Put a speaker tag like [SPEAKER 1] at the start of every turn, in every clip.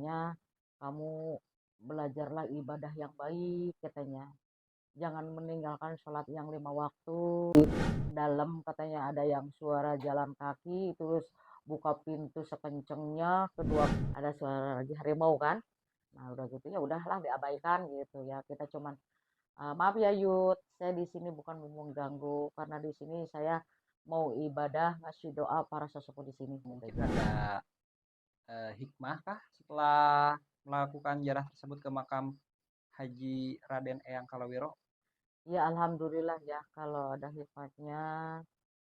[SPEAKER 1] katanya kamu belajarlah ibadah yang baik katanya. Jangan meninggalkan sholat yang 5 waktu. Dalam katanya ada yang suara jalan kaki, terus buka pintu sekencengnya, kedua ada suara lagi harimau kan. Nah udah gitu ya udahlah diabaikan gitu ya. Kita cuman maaf ya Yud, saya di sini bukan mau mengganggu karena di sini saya mau ibadah ngasih doa para sesepuh di sini
[SPEAKER 2] Mungkin
[SPEAKER 1] katanya.
[SPEAKER 2] ada hikmah kah setelah melakukan ziarah tersebut ke makam Haji Raden Eyang Kalawiro?
[SPEAKER 1] Ya alhamdulillah ya kalau ada hikmatnya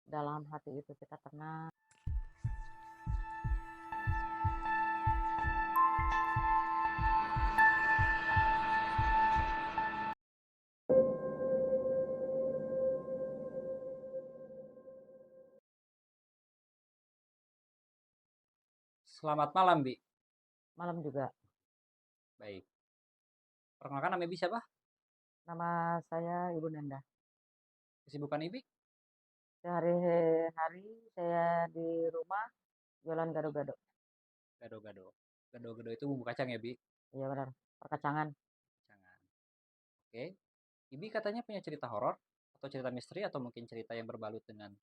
[SPEAKER 1] dalam hati itu kita tenang.
[SPEAKER 2] Selamat malam, Bi.
[SPEAKER 1] Malam juga.
[SPEAKER 2] Baik. Perkenalkan nama Ibi siapa?
[SPEAKER 1] Nama saya Ibu Nenda.
[SPEAKER 2] Kesibukan Ibi?
[SPEAKER 1] Sehari-hari saya di rumah jualan gado-gado.
[SPEAKER 2] Gado-gado. Gado-gado itu bumbu kacang ya, Bi?
[SPEAKER 1] Iya benar, perkacangan.
[SPEAKER 2] Jangan. Oke. Ibi katanya punya cerita horor atau cerita misteri atau mungkin cerita yang berbalut dengan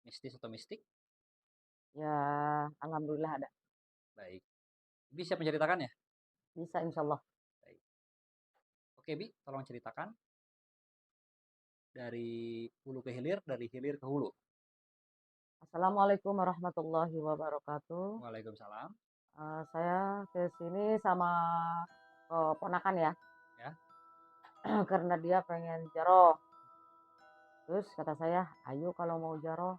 [SPEAKER 2] mistis atau mistik?
[SPEAKER 1] Ya alhamdulillah ada.
[SPEAKER 2] Baik. Ibi siap menceritakannya?
[SPEAKER 1] Bisa insya Allah.
[SPEAKER 2] Baik. Oke, Bi, tolong ceritakan dari hulu ke hilir, dari hilir ke hulu.
[SPEAKER 1] Assalamualaikum warahmatullahi wabarakatuh.
[SPEAKER 2] Waalaikumsalam.
[SPEAKER 1] Saya ke sini sama keponakan ya,
[SPEAKER 2] Ya.
[SPEAKER 1] karena dia pengen jaroh. Terus kata saya, ayo kalau mau jaroh.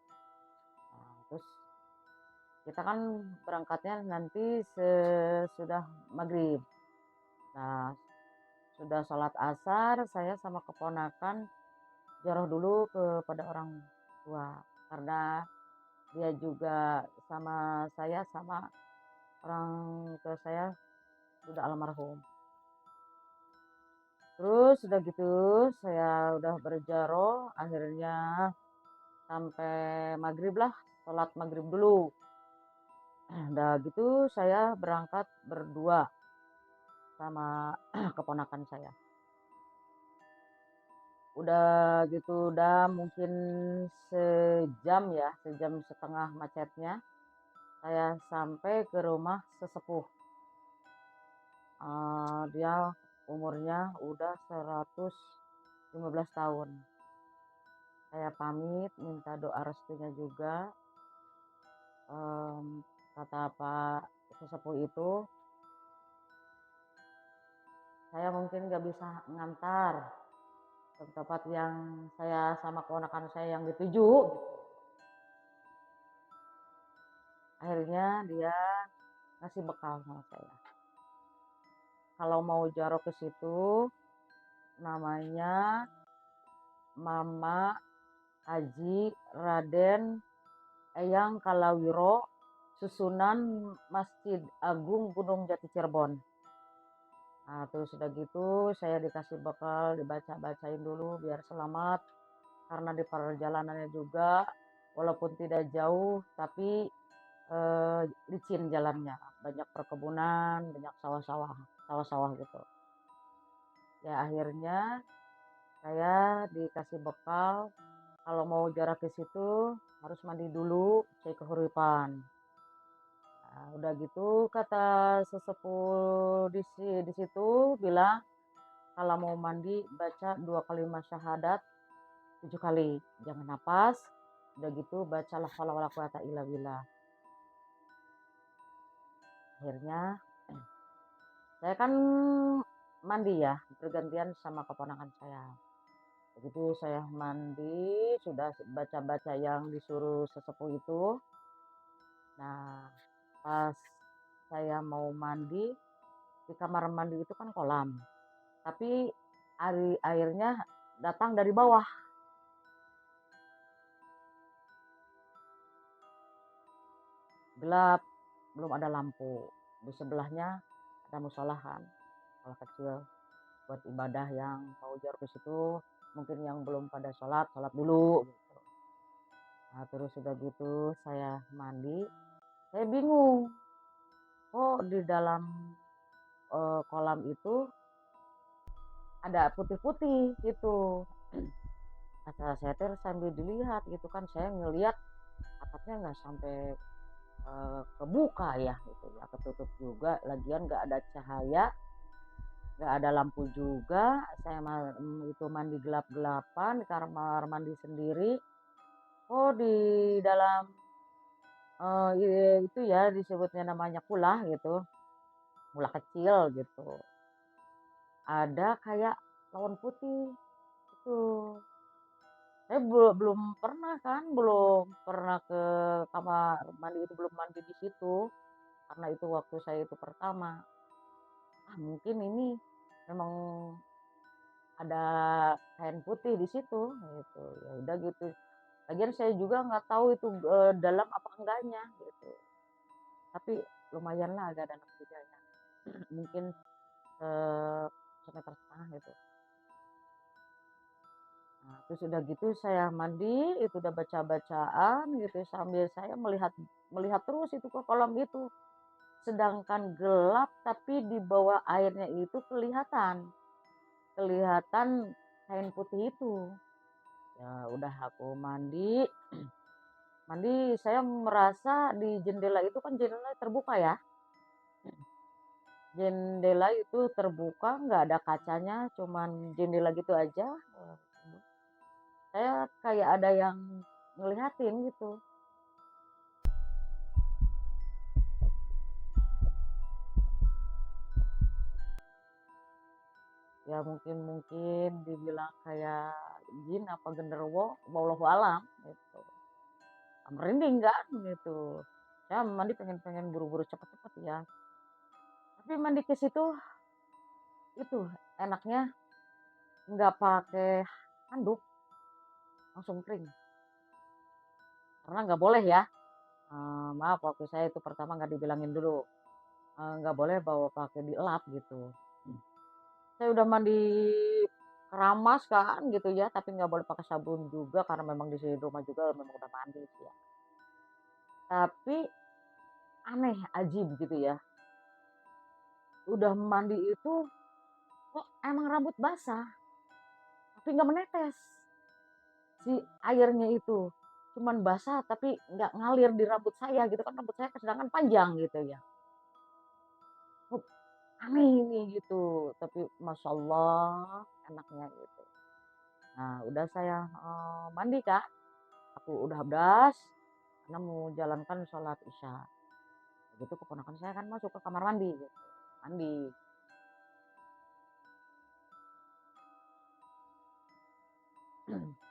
[SPEAKER 1] Nah, terus kita kan berangkatnya nanti sesudah maghrib. Nah, sudah sholat asar, saya sama keponakan jaroh dulu kepada orang tua. Karena dia juga sama saya, sama orang tua saya sudah almarhum. Terus udah gitu saya udah berjaroh, akhirnya sampai maghrib lah, sholat maghrib dulu. Udah gitu saya berangkat berdua sama keponakan saya. Udah gitu udah mungkin sejam ya, sejam setengah macetnya. Saya sampai ke rumah sesepuh. Dia umurnya udah 115 tahun. Saya pamit, minta doa restunya juga. Kata Pak sesepuh itu, saya mungkin gak bisa ngantar ke tempat yang saya sama keponakan saya yang dituju. Akhirnya dia ngasih bekal sama saya. Kalau mau jaro ke situ, namanya Mama Haji Raden Eyang Kalawiro, susunan Masjid Agung Gunung Jati Cirebon. Nah, terus udah gitu saya dikasih bekal, dibaca-bacain dulu biar selamat. Karena di perjalanannya juga walaupun tidak jauh tapi licin jalannya. Banyak perkebunan, banyak sawah-sawah, sawah-sawah gitu. Ya akhirnya saya dikasih bekal kalau mau jarak ke situ harus mandi dulu, cek kehuripan. Nah, udah gitu kata sesepuh di situ bilang kalau mau mandi baca 2 kalimat syahadat 7 kali, jangan napas. Udah gitu baca la haula wala quwata illa billah. Akhirnya saya kan mandi ya bergantian sama keponakan saya. Begitu saya mandi sudah baca-baca yang disuruh sesepuh itu. Nah pas saya mau mandi, di kamar mandi itu kan kolam, tapi airnya datang dari bawah, gelap, belum ada lampu. Di sebelahnya ada musolahan kalau kecil buat ibadah yang mau jauh ke situ, mungkin yang belum pada sholat dulu gitu. Nah terus sudah gitu saya mandi, saya bingung kok di dalam kolam itu ada putih-putih gitu. Kata saya teh sambil dilihat gitu kan, saya ngelihat atapnya nggak sampai kebuka ya gitu ya, ketutup juga, lagian nggak ada cahaya, nggak ada lampu juga. Saya itu mandi gelap-gelapan di kamar mandi sendiri. Oh, di dalam itu ya disebutnya namanya kulah gitu, kulah kecil gitu. Ada kayak lawan putih itu. Saya belum pernah kan, belum pernah ke kamar mandi itu, belum mandi di situ karena itu waktu saya itu pertama. Ah, mungkin ini memang ada kain putih di situ gitu. Ya udah gitu. Lagian saya juga nggak tahu itu dalam apa enggaknya gitu. Tapi lumayan lah agak dalam juga ya. Mungkin semeter setengah gitu. Nah, terus udah gitu saya mandi, itu udah baca-bacaan gitu sambil saya melihat melihat terus itu ke kolam itu. Sedangkan gelap tapi di bawah airnya itu kelihatan, kelihatan kain putih itu. Ya udah aku mandi, mandi saya merasa di jendela itu kan jendela terbuka ya. Jendela itu terbuka, nggak ada kacanya, cuman jendela gitu aja. Saya kayak ada yang ngelihatin gitu. Ya mungkin mungkin dibilang kayak jin apa genderuwo, wallahu alam gitu. Merinding kan gitu. Saya mandi pengen buru-buru cepet-cepet ya. Tapi mandi ke situ itu enaknya nggak pakai handuk, langsung kering. Karena nggak boleh ya. Maaf waktu saya itu pertama nggak dibilangin dulu. Nggak boleh bawa pakai dielap gitu. Saya udah mandi keramas kan gitu ya, tapi nggak boleh pakai sabun juga karena memang di rumah juga memang udah mandi sih ya. Tapi aneh, ajib gitu ya. Udah mandi itu kok emang rambut basah, tapi nggak menetes si airnya itu. Cuman basah tapi nggak ngalir di rambut saya gitu kan, rambut saya sedangkan panjang gitu ya. Kok aneh ini gitu, tapi masya Allah enaknya gitu. Nah udah saya mandi kak, aku udah abdas karena mau jalankan sholat isya. Gitu keponakan saya kan masuk ke kamar mandi gitu, mandi.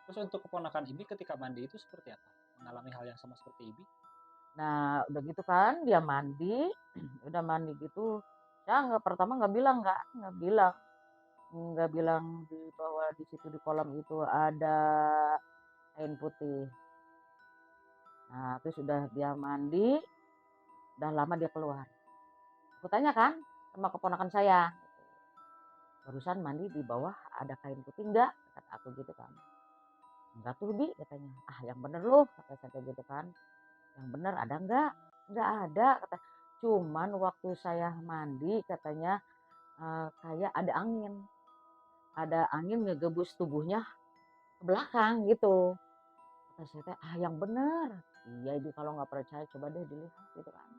[SPEAKER 2] Terus untuk keponakan Ibi ketika mandi itu seperti apa? Mengalami hal yang sama seperti Ibi?
[SPEAKER 1] Nah udah gitu kan dia mandi, udah mandi gitu, saya nggak pertama nggak bilang di bahwa di situ di kolam itu ada kain putih. Nah terus sudah dia mandi, udah lama dia keluar. Aku tanya kan sama keponakan saya, barusan mandi di bawah ada kain putih enggak? Kata aku gitu kan. Enggak tuh Bi katanya. Ah yang bener loh kata saya gitu kan. Yang bener ada enggak? Enggak ada kata. Cuman waktu saya mandi katanya kayak ada angin. Ada angin ngegebus tubuhnya ke belakang gitu. Kata saya teh, ah yang bener. Iya Ibu kalau nggak percaya coba deh dilihat gitu kan.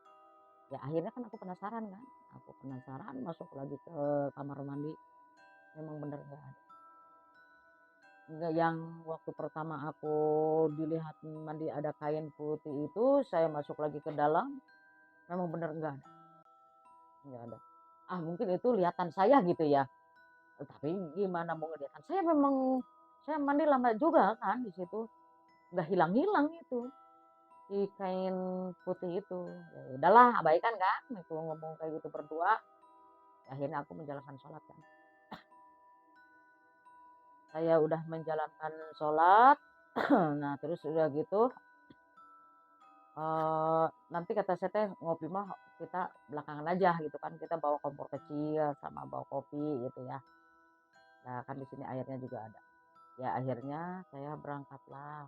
[SPEAKER 1] Ya akhirnya kan aku penasaran kan. Aku penasaran masuk lagi ke kamar mandi. Memang bener nggak ada. Nggak, yang waktu pertama aku dilihat mandi ada kain putih itu, saya masuk lagi ke dalam, memang bener nggak ada, nggak ada. Ah mungkin itu lihatan saya gitu ya. Tapi gimana mau ngeliatan? Saya mandi lama juga kan di situ, nggak hilang-hilang itu si kain putih itu. Ya udahlah, abaikan kan, itu ngomong kayak gitu berdua. Akhirnya aku menjalankan sholat kan. Saya udah menjalankan sholat, nah terus udah gitu nanti kata saya teh ngopi mah kita belakangan aja gitu kan, kita bawa kompor kecil sama bawa kopi gitu ya. Nah kan di sini airnya juga ada. Ya akhirnya saya berangkatlah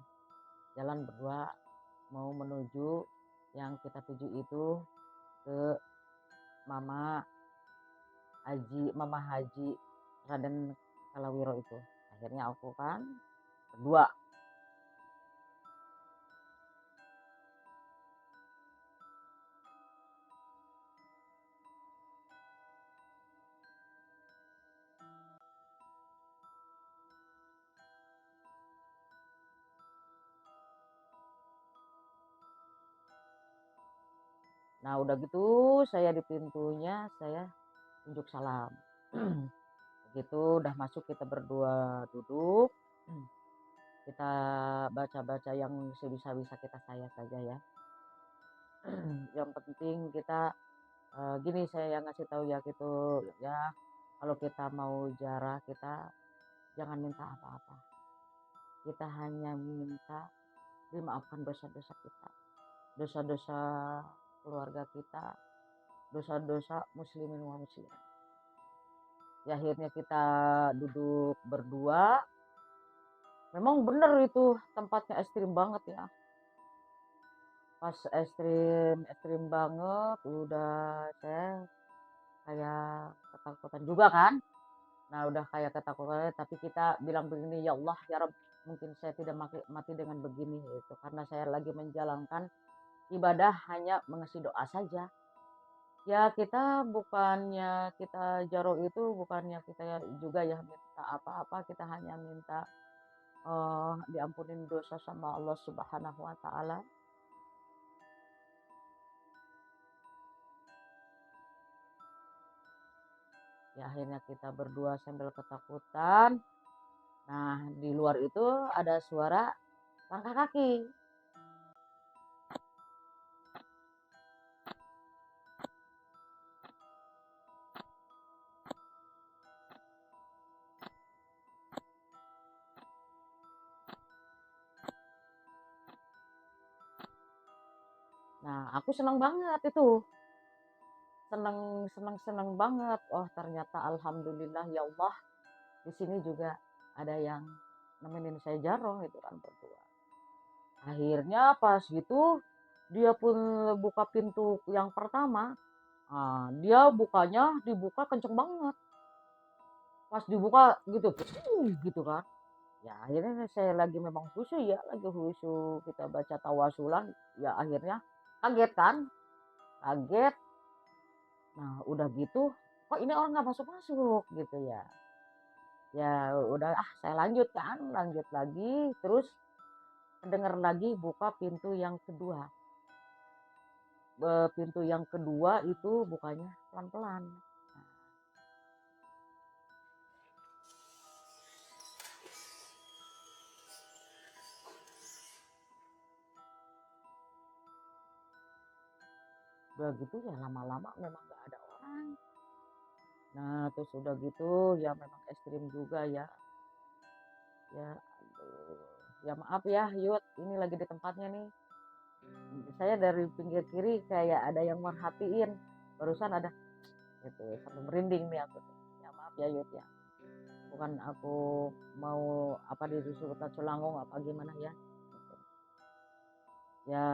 [SPEAKER 1] jalan berdua mau menuju yang kita tuju itu ke mama. Mama Haji Raden Kalawiro itu. Akhirnya aku kan berdua. Nah udah gitu saya di pintunya saya tunjuk salam. Begitu udah masuk kita berdua duduk. Kita baca-baca yang sebisa-bisa kita saya saja ya. Yang penting kita gini saya yang ngasih tahu ya gitu ya, kalau kita mau ziarah kita jangan minta apa-apa. Kita hanya minta dimaafkan dosa-dosa kita, dosa-dosa keluarga kita, dosa-dosa muslimin wa muslimat. Ya akhirnya kita duduk berdua. Memang bener itu tempatnya ekstrim banget ya. Pas ekstrim banget udah saya kayak ketakutan juga kan. Nah udah kayak ketakutan tapi kita bilang begini, ya Allah ya Rabb, mungkin saya tidak mati dengan begini gitu, karena saya lagi menjalankan ibadah hanya mengasih doa saja. Ya kita bukannya kita jaro itu bukannya kita juga ya minta apa-apa, kita hanya minta diampunin dosa sama Allah Subhanahu wa taala. Ya akhirnya kita berdua sambil ketakutan. Nah di luar itu ada suara langkah kaki. Nah aku senang banget itu. Senang banget. Oh ternyata alhamdulillah ya Allah, di sini juga ada yang nemenin saya jarong itu kan berdua. Akhirnya pas gitu dia pun buka pintu yang pertama. Nah, dia dibuka kenceng banget. Pas dibuka gitu, gitu kan. Ya akhirnya saya lagi memang khusyuk ya, lagi khusyuk kita baca tawasulan. Ya akhirnya kaget kan, kaget. Nah udah gitu, kok ini orang nggak masuk-masuk gitu ya. Ya udah saya lanjut kan, lanjut lagi terus dengar lagi buka pintu yang kedua. Pintu yang kedua itu bukanya pelan-pelan. Udah gitu ya lama-lama memang gak ada orang. Nah terus udah gitu ya memang ekstrim juga ya. Ya aduh. Ya maaf ya Yud, ini lagi di tempatnya nih. Saya dari pinggir kiri kayak ada yang merhatiin. Barusan ada gitu sampai merinding nih aku tuh. Ya maaf ya Yud ya. Bukan aku mau apa disuruh Taculangung apa gimana ya. Gitu. Ya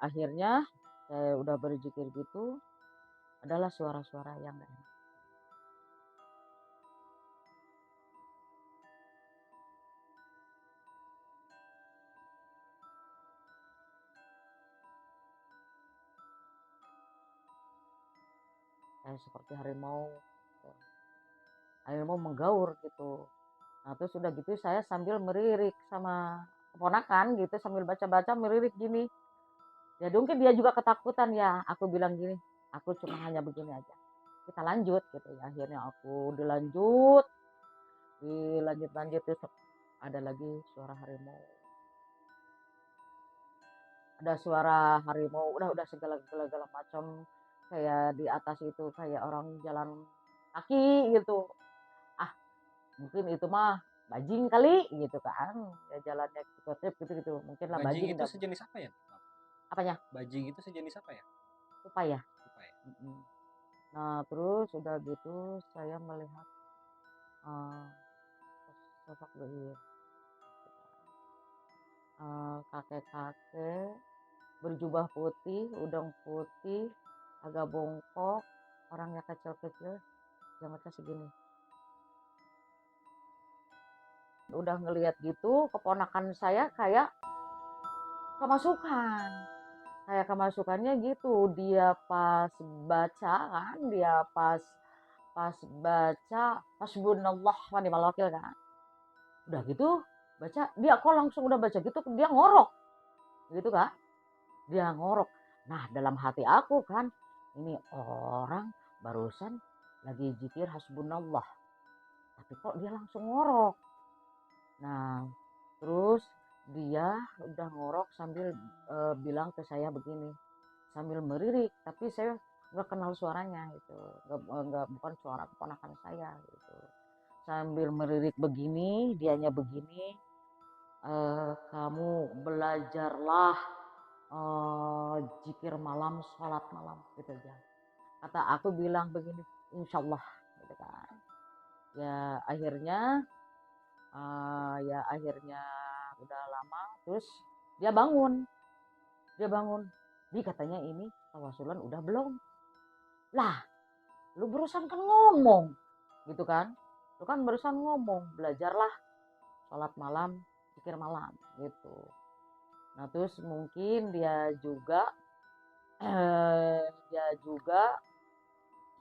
[SPEAKER 1] akhirnya saya udah berzikir gitu, adalah suara-suara yang gak enak. Kayak seperti harimau menggaur gitu. Nah terus udah gitu saya sambil meririk sama keponakan gitu, sambil baca-baca meririk gini. Ya mungkin dia juga ketakutan ya. Aku bilang gini, aku cuma hanya begini aja. Kita lanjut gitu ya. Akhirnya aku dilanjut terus ada lagi suara harimau. Ada suara harimau, udah segala macam, kayak di atas itu kayak orang jalan kaki gitu. Ah mungkin itu mah bajing kali gitu kan, ya jalannya trip gitu mungkin lah
[SPEAKER 2] Bajing
[SPEAKER 1] bajing
[SPEAKER 2] itu
[SPEAKER 1] dah.
[SPEAKER 2] sejenis apa ya?
[SPEAKER 1] Apanya?
[SPEAKER 2] Bajing itu sejenis apa ya?
[SPEAKER 1] Supaya.
[SPEAKER 2] Apa ya?
[SPEAKER 1] Nah terus udah gitu saya melihat uh, sosok gaib, kakek-kakek berjubah putih, udang putih, agak bongkok, orangnya kecil-kecil. diameter segini. Udah ngelihat gitu, keponakan saya kayak kemasukan. Kayak kemasukannya gitu, dia pas baca kan, dia pas baca hasbunallah wa ni'mal wakil kan. Udah gitu baca, dia kok langsung udah baca gitu, dia ngorok. Gitu kan? Dia ngorok. Nah, dalam hati aku kan, ini orang barusan lagi zikir hasbunallah. Tapi kok dia langsung ngorok. Nah, terus dia udah ngorok sambil bilang ke saya begini, sambil meririk, tapi saya nggak kenal suaranya gitu, nggak bukan suara keponakan saya gitu. Sambil meririk begini, dianya begini, kamu belajarlah zikir malam, sholat malam gitu aja. Kata aku bilang begini, insya Allah gitu kan. Ya akhirnya ya akhirnya udah lama terus dia bangun dia katanya ini tawasulan udah belum lah, lu barusan kan ngomong gitu kan, lu kan barusan ngomong belajarlah sholat malam zikir malam gitu. Nah terus mungkin dia juga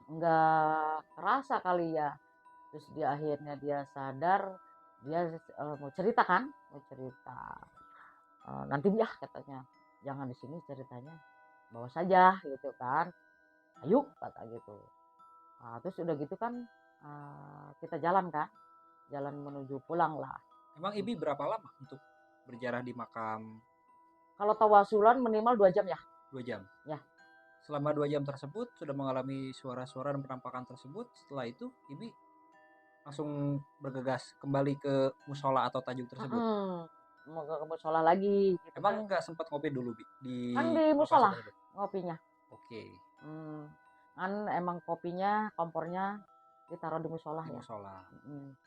[SPEAKER 1] nggak kerasa kali ya, terus dia akhirnya dia sadar, dia mau cerita kan, mau cerita. Nanti ya katanya jangan di sini ceritanya, bawa saja gitu kan, ayo kata gitu. Terus udah gitu kan kita jalan kan, jalan menuju pulang lah.
[SPEAKER 2] Emang Ibi berapa lama untuk berjarah di makam?
[SPEAKER 1] Kalau tawasulan minimal 2 jam ya.
[SPEAKER 2] 2 jam.
[SPEAKER 1] Ya.
[SPEAKER 2] Selama 2 jam tersebut sudah mengalami suara-suara dan penampakan tersebut. Setelah itu Ibi langsung bergegas kembali ke musola atau tajuk tersebut.
[SPEAKER 1] Mau ke musola lagi gitu kan.
[SPEAKER 2] Emang nggak sempat ngopi dulu di
[SPEAKER 1] Kan di
[SPEAKER 2] lokasi
[SPEAKER 1] musola
[SPEAKER 2] tersebut?
[SPEAKER 1] ngopinya.
[SPEAKER 2] Oke,
[SPEAKER 1] Kan emang kopinya kompornya ditaruh di musola
[SPEAKER 2] di
[SPEAKER 1] ya.
[SPEAKER 2] musola.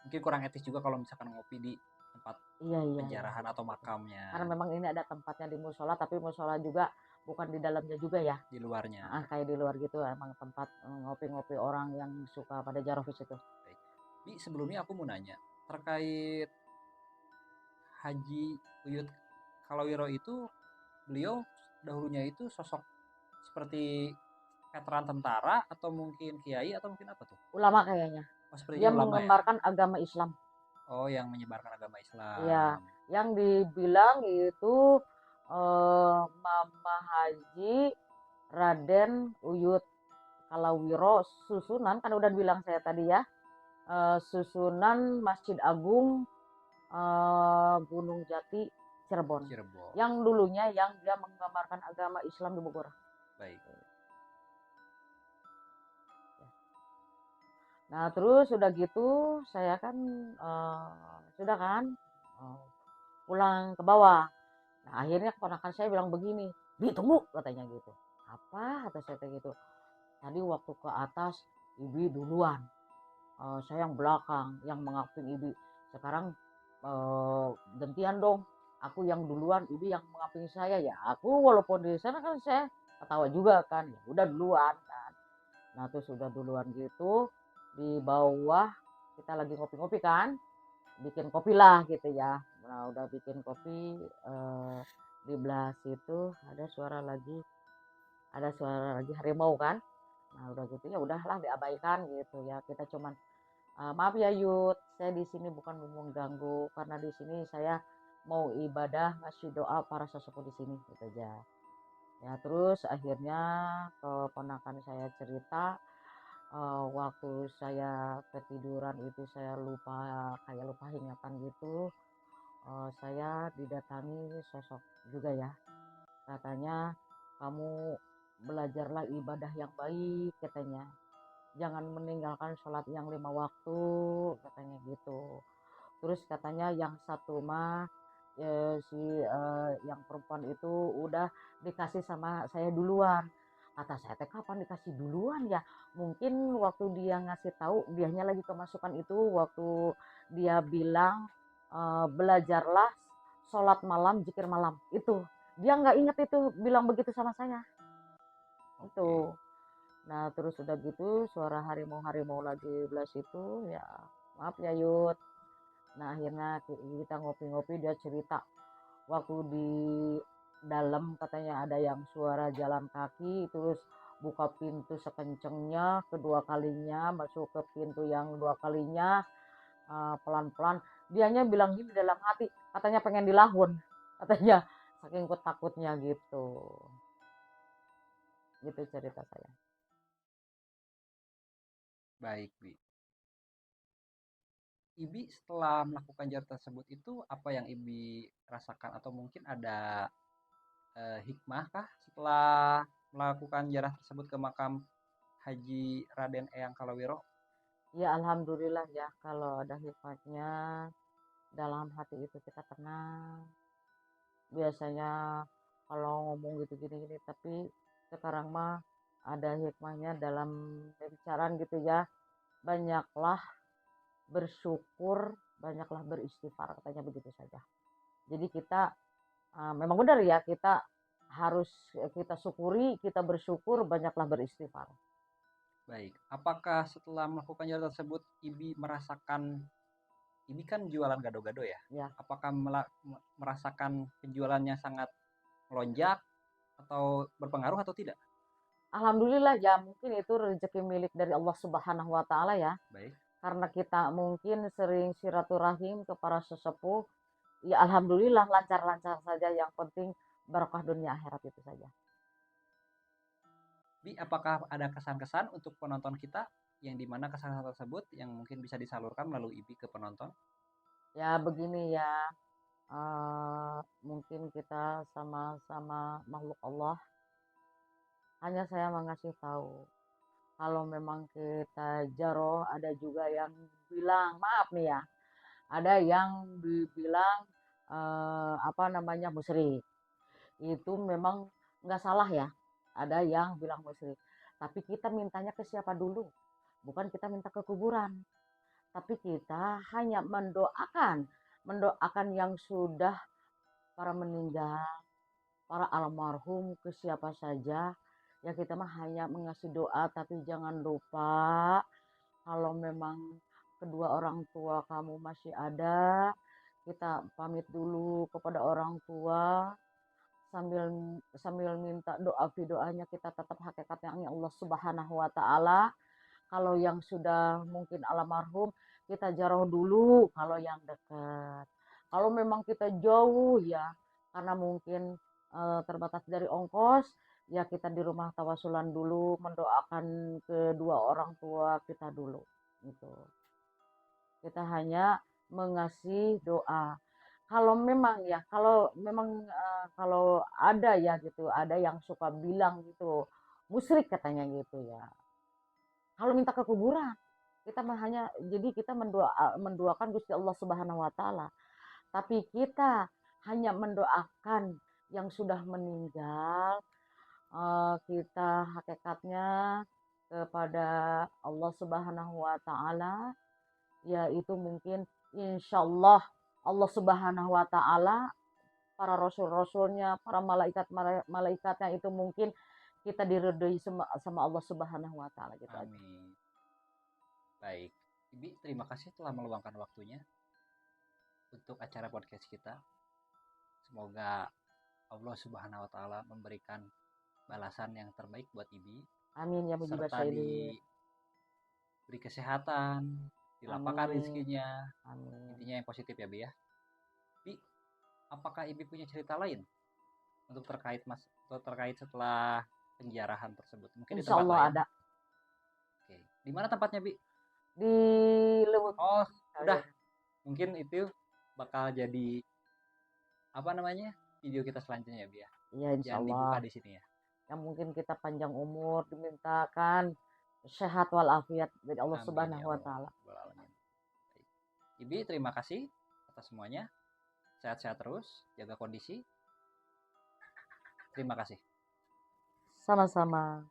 [SPEAKER 2] Mungkin kurang etis juga kalau misalkan ngopi di tempat
[SPEAKER 1] Iya iya iya.
[SPEAKER 2] penjarahan atau
[SPEAKER 1] Gitu.
[SPEAKER 2] makamnya,
[SPEAKER 1] Karena memang ini ada tempatnya di musola, tapi musola juga bukan di dalamnya juga ya.
[SPEAKER 2] di luarnya.
[SPEAKER 1] Kayak di luar gitu emang tempat ngopi-ngopi orang yang suka pada jarofis itu.
[SPEAKER 2] Baik. Bi, sebelumnya aku mau nanya terkait Haji Uyut Kalawiro itu, beliau dahulunya itu sosok seperti veteran tentara atau mungkin kiai atau mungkin apa tuh?
[SPEAKER 1] Ulama kayaknya.
[SPEAKER 2] Oh,
[SPEAKER 1] Dia
[SPEAKER 2] sepertinya ulama ya?
[SPEAKER 1] mengembarkan agama Islam.
[SPEAKER 2] Oh, yang menyebarkan agama
[SPEAKER 1] Iya,
[SPEAKER 2] Islam.
[SPEAKER 1] yang dibilang itu Mama Haji Raden Uyut Kalawiro susunan kan udah bilang saya tadi ya, susunan Masjid Agung Gunung Jati Cirebon.
[SPEAKER 2] Cirebon.
[SPEAKER 1] Yang dulunya yang dia menggambarkan agama Islam di Bogor.
[SPEAKER 2] Baik.
[SPEAKER 1] Nah terus udah gitu saya kan sudah kan pulang ke bawah. Nah akhirnya keponakan saya bilang begini, ditunggu katanya gitu. Apa kata saya kayak gitu. Tadi waktu ke atas ibu duluan, saya yang belakang yang mengaktifin ibu. Sekarang gantian dong, aku yang duluan, ibu yang mengaktifin saya. Ya aku walaupun di sana kan saya ketawa juga kan, ya udah duluan kan. Nah terus udah duluan gitu di bawah kita lagi ngopi-ngopi kan, bikin kopi lah gitu ya. Nah udah bikin kopi, di belah situ ada suara lagi harimau kan. Nah udah gitu ya udahlah diabaikan gitu ya, kita cuman maaf ya Yud, saya di sini bukan mau mengganggu karena di sini saya mau ibadah ngasih doa para sesepuh di sini gitu aja. Ya terus akhirnya keponakan saya cerita, waktu saya ketiduran itu saya lupa ingatan gitu, saya didatangi sosok juga ya, katanya kamu belajarlah ibadah yang baik katanya, jangan meninggalkan sholat yang 5 waktu katanya gitu. Terus katanya yang satu mah yang perempuan itu udah dikasih sama saya duluan. Kata saya teh kapan dikasih duluan ya? Mungkin waktu dia ngasih tahu dianya lagi kemasukan itu waktu dia bilang belajarlah sholat malam zikir malam itu. Dia nggak inget itu bilang begitu sama saya.
[SPEAKER 2] Oke.
[SPEAKER 1] Itu. Nah, terus udah gitu suara harimau-harimau lagi belas itu ya, maaf ya Yud. Nah, akhirnya kita ngopi-ngopi, dia cerita waktu di dalam katanya ada yang suara jalan kaki, terus buka pintu sekencengnya, kedua kalinya masuk ke pintu yang dua kalinya, pelan-pelan. Dianya bilang gini dalam hati, katanya pengen dilahun, katanya saking takutnya gitu. Gitu cerita saya.
[SPEAKER 2] Baik, Bi. Ibi setelah melakukan jar tersebut itu apa yang Ibi rasakan atau mungkin ada hikmah kah setelah melakukan jarah tersebut ke makam Haji Raden Eyang Kalawiro?
[SPEAKER 1] Ya alhamdulillah ya kalau ada hikmatnya dalam hati itu kita tenang. Biasanya kalau ngomong gitu gini-gini, tapi sekarang mah ada hikmahnya dalam pembicaraan gitu ya. Banyaklah bersyukur, banyaklah beristighfar, katanya begitu saja. Jadi kita memang benar ya, kita harus kita syukuri, kita bersyukur, banyaklah beristighfar.
[SPEAKER 2] Baik, apakah setelah melakukan jar tersebut Ibi merasakan, Ibi kan jualan gado-gado ya?
[SPEAKER 1] Ya,
[SPEAKER 2] Apakah merasakan penjualannya sangat melonjak atau berpengaruh atau tidak?
[SPEAKER 1] alhamdulillah ya, mungkin itu rezeki milik dari Allah Subhanahu wa taala ya.
[SPEAKER 2] Baik.
[SPEAKER 1] Karena kita mungkin sering silaturahim ke para sesepuh, ya alhamdulillah lancar-lancar saja, yang penting barokah dunia akhirat itu saja.
[SPEAKER 2] Bi, apakah ada kesan-kesan untuk penonton kita yang dimana kesan tersebut yang mungkin bisa disalurkan melalui Ibi ke penonton?
[SPEAKER 1] Ya begini ya, mungkin kita sama-sama makhluk Allah, hanya saya mengasih tahu kalau memang kita jaro, ada juga yang bilang maaf nih ya, ada yang dibilang apa namanya musyrik. Itu memang nggak salah ya, ada yang bilang musyrik, tapi kita mintanya ke siapa dulu? Bukan kita minta ke kuburan, tapi kita hanya mendoakan, mendoakan yang sudah para meninggal, para almarhum, ke siapa saja. Ya kita mah hanya mengasih doa, tapi jangan lupa kalau memang kedua orang tua kamu masih ada, kita pamit dulu kepada orang tua, sambil sambil minta doa, doanya kita tetap hakikatnya Allah Subhanahu wa taala. Kalau yang sudah mungkin almarhum kita jarah dulu, kalau yang dekat. Kalau memang kita jauh ya, karena mungkin terbatas dari ongkos, ya kita di rumah tawasulan dulu, mendoakan kedua orang tua kita dulu. Gitu. Kita hanya mengasih doa. Kalau memang ya, kalau memang kalau ada ya gitu, ada yang suka bilang gitu, musyrik katanya gitu ya. Kalau minta ke kuburan, kita hanya jadi kita mendoakan Gusti Allah Subhanahu wa taala. Tapi kita hanya mendoakan yang sudah meninggal, kita hakikatnya kepada Allah Subhanahu wa taala, yaitu mungkin insya Allah Allah Subhanahu wa taala, para rasul-rasulnya, para malaikatnya itu mungkin kita diridhoi sama Allah Subhanahu wa taala gitu aja.
[SPEAKER 2] Amin. Baik, Ibi terima kasih telah meluangkan waktunya untuk acara podcast kita. Semoga Allah Subhanahu wa taala memberikan balasan yang terbaik buat Ibi
[SPEAKER 1] Amin ya mujibah
[SPEAKER 2] serta
[SPEAKER 1] syailin.
[SPEAKER 2] diberi kesehatan, dilapangkan
[SPEAKER 1] Amin.
[SPEAKER 2] rezekinya.
[SPEAKER 1] Amin.
[SPEAKER 2] Intinya yang positif ya, Bi ya. Bi, apakah Ibi punya cerita lain untuk terkait setelah penjarahan tersebut? Mungkin di
[SPEAKER 1] Insya
[SPEAKER 2] tempat
[SPEAKER 1] Allah
[SPEAKER 2] lain.
[SPEAKER 1] ada
[SPEAKER 2] Oke. Di mana tempatnya, Bi?
[SPEAKER 1] di Lewut.
[SPEAKER 2] Oh, udah. Mungkin itu bakal jadi apa namanya? Video kita selanjutnya ya, Bi ya.
[SPEAKER 1] Iya insya
[SPEAKER 2] Jangan
[SPEAKER 1] Allah.
[SPEAKER 2] dibuka di sini ya.
[SPEAKER 1] Yang mungkin kita panjang umur, dimintakan sehat walafiat dari Allah
[SPEAKER 2] Amin ya
[SPEAKER 1] Subhanahu wa
[SPEAKER 2] Allah.
[SPEAKER 1] taala.
[SPEAKER 2] Alamin. Ibi terima kasih atas semuanya. Sehat-sehat terus, jaga kondisi. Terima kasih.
[SPEAKER 1] Sama-sama.